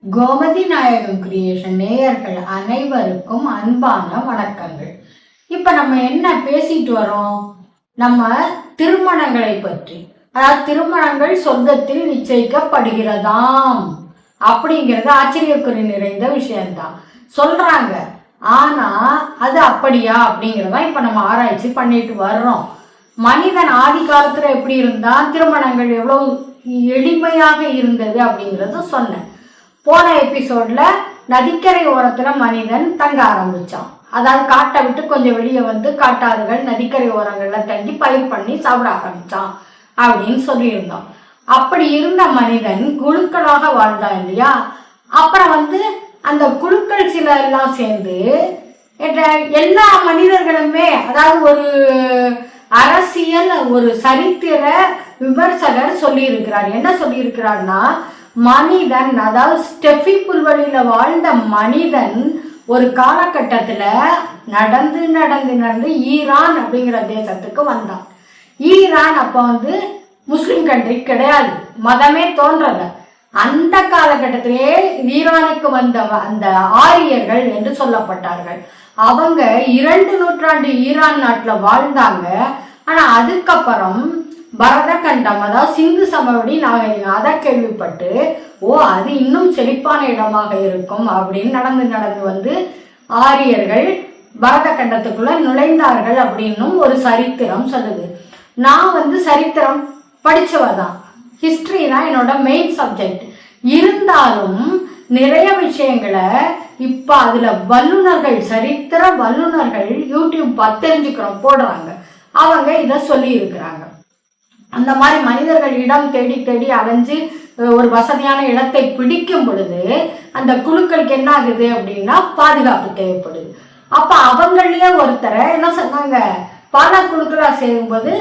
கோமதி நாயகம் கிரியேஷன் நேயர்கள் அனைவருக்கும் அன்பான வணக்கங்கள். இப்ப நம்ம என்ன பேசிட்டு வரோம்? நம்ம திருமணங்களை பற்றி. அதாவது திருமணங்கள் சொர்க்கத்தில் நிச்சயிக்கப்படுகிறதாம் அப்படிங்கிறது ஆச்சரியக்குறி நிறைந்த விஷயம்தான் சொல்றாங்க. ஆனா அது அப்படியா அப்படிங்கிறதா இப்ப நம்ம ஆராய்ச்சி பண்ணிட்டு வர்றோம். மனிதன் ஆதி காலத்துல எப்படி இருந்தா, திருமணங்கள் எவ்வளவு எளிமையாக இருந்தது அப்படிங்கிறத சொன்னேன். போன எபிசோட்ல நதிக்கரை ஓரத்துல மனிதன் தங்க ஆரம்பிச்சான். அதாவது காட்டை விட்டு கொஞ்சம் வெளியே வந்து காட்டாறுகள் நதிக்கரை ஓரங்கள்ல தங்கி பயிர் பண்ணி சாப்பிட ஆரம்பிச்சான் அப்படின்னு சொல்லியிருந்தோம். அப்படி இருந்த மனிதன் குழுக்களாக வாழ்ந்தான் இல்லையா? அப்புறம் அந்த குழுக்கள் சில எல்லாம் சேர்ந்து எல்லா மனிதர்களுமே, அதாவது ஒரு அரசியல் ஒரு சரித்திர விமர்சகர் சொல்லி இருக்கிறார். என்ன சொல்லி இருக்கிறார்னா, மனிதன், அதாவது ஸ்டெஃபி புல்வெளியில வாழ்ந்த மனிதன் ஒரு காலகட்டத்துல நடந்து நடந்து நடந்து ஈரான் அப்படிங்கிற தேசத்துக்கு வந்தான். ஈரான் அப்ப முஸ்லிம் கண்ட்ரி கிடையாது, மதமே தோன்றல. அந்த காலகட்டத்திலேயே ஈரானுக்கு வந்த அந்த ஆரியர்கள் என்று சொல்லப்பட்டார்கள். அவங்க 2 நூற்றாண்டு ஈரான் நாட்டுல வாழ்ந்தாங்க. ஆனா அதுக்கப்புறம் பரதகண்டம், அதாவது சிந்து சமவெளி நாகரிகம், அதை கேள்விப்பட்டு அது இன்னும் செழிப்பான இடமாக இருக்கும் அப்படின்னு நடந்து நடந்து ஆரியர்கள் பரதகண்டத்துக்குள்ள நுழைந்தார்கள் அப்படின்னும் ஒரு சரித்திரம் சொல்லுது. நான் சரித்திரம் படிச்சவதான், ஹிஸ்டரி தான் என்னோட மெயின் சப்ஜெக்ட். இருந்தாலும் நிறைய விஷயங்களை இப்ப அதுல வல்லுநர்கள், சரித்திர வல்லுநர்கள் யூடியூப் தெரிஞ்சுக்கிறோம் போடுறாங்க. அவங்க இதை சொல்லி இருக்கிறாங்க. அந்த மாதிரி மனிதர்கள் இடம் தேடி தேடி அலைஞ்சு ஒரு வசதியான இடத்தை பிடிக்கும் பொழுது அந்த குழுக்களுக்கு என்ன ஆகுது அப்படின்னா பாதுகாப்பு தேவைப்படுது. அப்ப அவங்களே ஒருத்தரை என்ன சொன்னாங்க, பல குழுக்களா சேரும்போது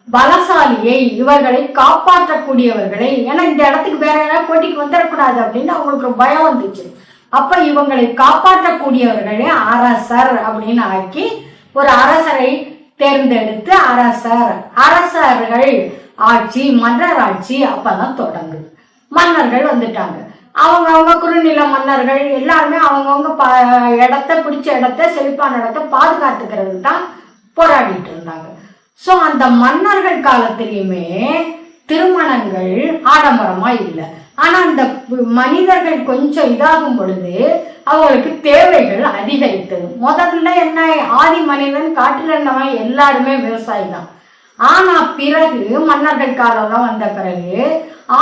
பலசாலியை, இவர்களை காப்பாற்றக்கூடியவர்களை, ஏன்னா இந்த இடத்துக்கு வேற யாராவது போட்டிக்கு வந்துடக்கூடாது அப்படின்னு அவங்களுக்கு பயம் வந்துச்சு. அப்ப இவங்களை காப்பாற்றக்கூடியவர்களே அரசர் அப்படின்னு ஆக்கி ஒரு அரசரை தேர்ந்தெடுத்து அரசர்கள் ஆட்சி, மன்னர் ஆட்சி அப்பதான் தொடங்குது. மன்னர்கள் வந்துட்டாங்க. அவங்க குறுநில மன்னர்கள் எல்லாருமே அவங்கவுங்க இடத்த பிடிச்ச இடத்த, செழிப்பான இடத்த பாதுகாத்துக்கிறது தான் போராடிட்டு இருந்தாங்க. சோ அந்த மன்னர்கள் காலத்திலயுமே திருமணங்கள் ஆடம்பரமா இல்லை. ஆனா அந்த மனிதர்கள் கொஞ்சம் இதாகும் பொழுது அவங்களுக்கு தேவைகள் அதிகரித்தது. முதல்ல என்ன, ஆதி மனிதன் காட்டில் இருந்தவன் எல்லாருமே விவசாயி தான். ஆனா பிறகு மன்னர்கள் காலம் வந்த பிறகு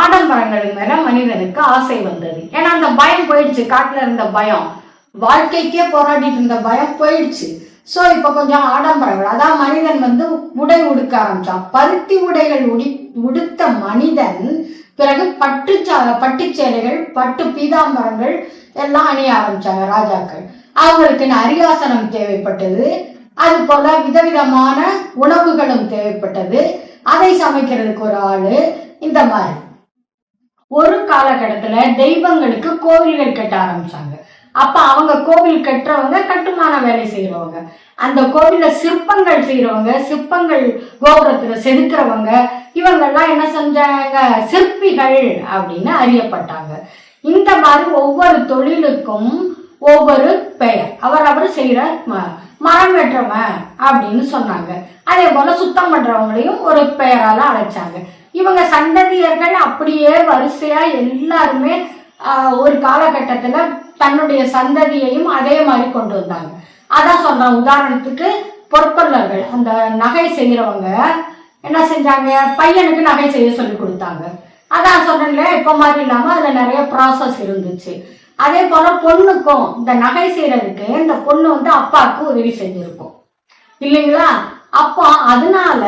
ஆடம்பரங்கள் மேல மனிதனுக்கு ஆசை வந்தது. ஏன்னா அந்த பயம் போயிடுச்சு, காட்டுல இருந்த பயம், வாழ்க்கைக்கே போராடிட்டு இருந்த பயம் போயிடுச்சு. சோ இப்ப கொஞ்சம் ஆடம்பரங்கள், அதான் மனிதன் உடை உடுக்க ஆரம்பிச்சான். பருத்தி உடைகள் உடுத்த மனிதன் பிறகு பட்டுச்சேலைகள், பட்டு பீதாம்பரங்கள் எல்லாம் அணிய ஆரம்பிச்சாங்க ராஜாக்கள். அவங்களுக்கு அரியாசனம் தேவைப்பட்டது. அது போல விதவிதமான உணவுகளும் தேவைப்பட்டது. அதை சமைக்கிறதுக்கு ஒரு ஆளு. இந்த மாதிரி ஒரு காலகட்டத்துல தெய்வங்களுக்கு கோவில்கள் கட்ட ஆரம்பிச்சாங்க. அப்ப அவங்க கோவில் கட்டுறவங்க, கட்டுமான வேலை செய்யறவங்க, அந்த கோவில்ல சிற்பங்கள் செய்யறவங்க, சிற்பங்கள் கோபுரத்துல செதுக்கிறவங்க, இவங்கெல்லாம் என்ன செஞ்சாங்க, சிற்பிகள் அப்படின்னு அறியப்பட்டாங்க. இந்த மாதிரி ஒவ்வொரு தொழிலுக்கும் ஒவ்வொரு பெயர், அவர் செய்யற மரம் வெட்டுறவன் அப்படின்னு சொன்னாங்க. அதே போல சுத்தம் பண்றவங்களையும் ஒரு பெயரால அழைச்சாங்க. இவங்க சந்ததியர்கள் அப்படியே வரிசையா எல்லாருமே ஒரு காலகட்டத்துல தன்னுடைய சந்ததியையும் அதே மாதிரி கொண்டு வந்தாங்க. அதான் சொல்றேன். உதாரணத்துக்கு பொற்கொள்ளர்கள், அந்த நகை செய்யறவங்க என்ன செஞ்சாங்க, பையனுக்கு நகை செய்ய சொல்லி கொடுத்தாங்க. அதான் சொல்றேன்ல, இப்ப மாதிரி இல்லாம அதுல நிறைய ப்ராசஸ் இருந்துச்சு. அதே போல பொண்ணுக்கும் இந்த நகை செய்யறதுக்கு இந்த பொண்ணு அப்பாவுக்கு உதவி செஞ்சிருக்கும் இல்லைங்களா? அப்போ அதனால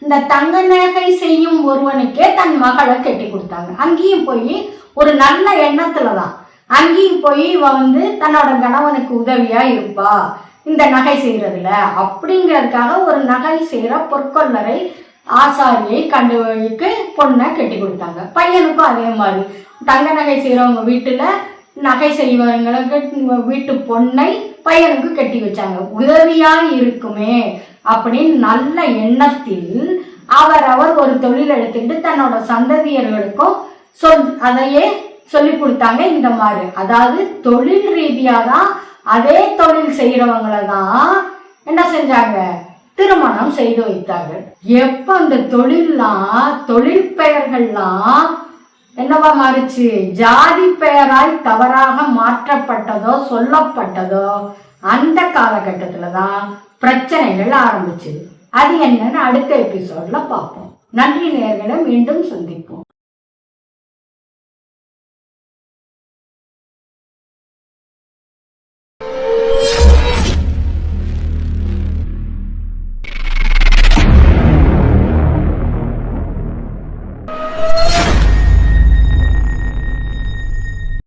இந்த தங்க நகை செய்யும் ஒருவனுக்கே தன் மகளை கட்டி கொடுத்தாங்க. அங்கேயும் போய் ஒரு நல்ல எண்ணத்துலதான், அங்கேயும் போய் இவ தன்னோட கணவனுக்கு உதவியா இருப்பா இந்த நகை செய்யறதுல அப்படிங்கிறதுக்காக ஒரு நகை செய்யற பொற்கொள்ளரை, ஆசாரியை கண்டுக்கு பொண்ணை கட்டி கொடுத்தாங்க. பையனுக்கும் அதே மாதிரி தங்க நகை செய்யறவங்க வீட்டுல நகை செய்வங்களுக்கு வீட்டு பொண்ணை பையனுக்கு கட்டி வச்சாங்க, உதவியா இருக்குமே அப்படின்னு நல்ல எண்ணத்தில் அவர் ஒரு தொழில் எடுத்துக்கிட்டு தன்னோட சந்ததியர்களுக்கும் அதையே சொல்லி கொடுத்தாங்க. இந்த மாதிரி அதாவது தொழில் ரீதியா தான் அதே தொழில் செய்யறவங்களை தான் என்ன செஞ்சாங்க, திருமணம் செய்து வைத்தார்கள். எப்ப அந்த தொழில் பெயர்கள்லாம் என்னவா மாறிச்சு, ஜாதி பெயராய் தவறாக மாற்றப்பட்டதோ சொல்லப்பட்டதோ அந்த காலகட்டத்துலதான் பிரச்சனைகள் ஆரம்பிச்சது. அது என்னன்னு அடுத்த எபிசோட்ல பார்ப்போம். நன்றி நேயர்களை, மீண்டும் சந்திப்போம்.